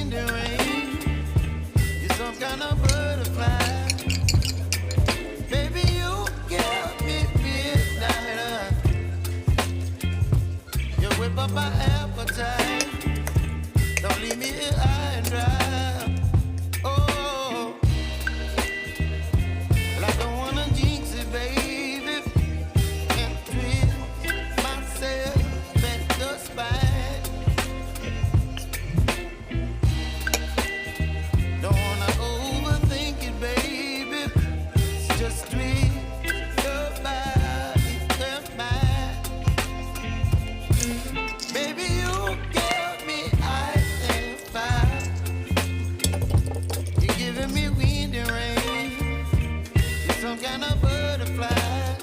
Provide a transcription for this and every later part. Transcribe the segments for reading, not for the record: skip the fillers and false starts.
wind and rain. You're some kind of butterfly. Baby, you give me midnight. You whip up my appetite. Don't leave me here high and dry. Oh, well, I don't wanna jinx it, baby, and twist myself at the spine. Don't wanna overthink it, baby. It's just twist your body and mine. Baby, you give me ice and fire. You're giving me wind and rain. You're some kind of butterfly.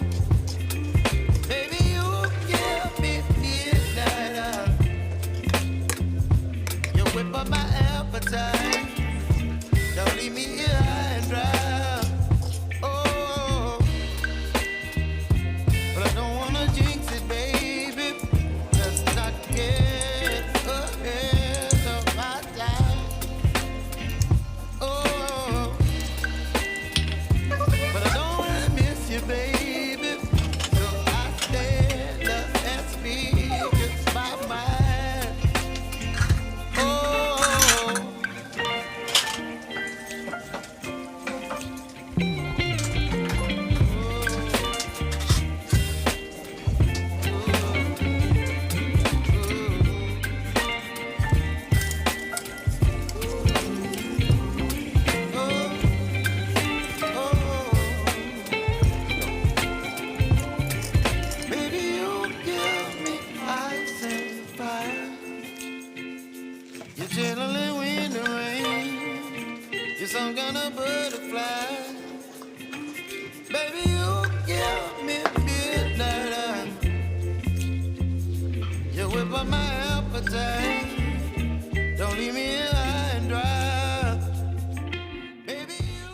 Baby, you give me midnight. You whip up my appetite. Don't leave me here high and dry. Oh, but I don't wanna jinx it, baby. Let's not get ahead of my time. Oh, but I don't wanna miss you, baby. So I stand up and speak my mind. Oh. Baby, you give me ice and fire. You're channeling wind and rain. You're some kind of butterfly. Baby, you give me midnight. You whip up my appetite. Don't leave me here high and dry. Baby, you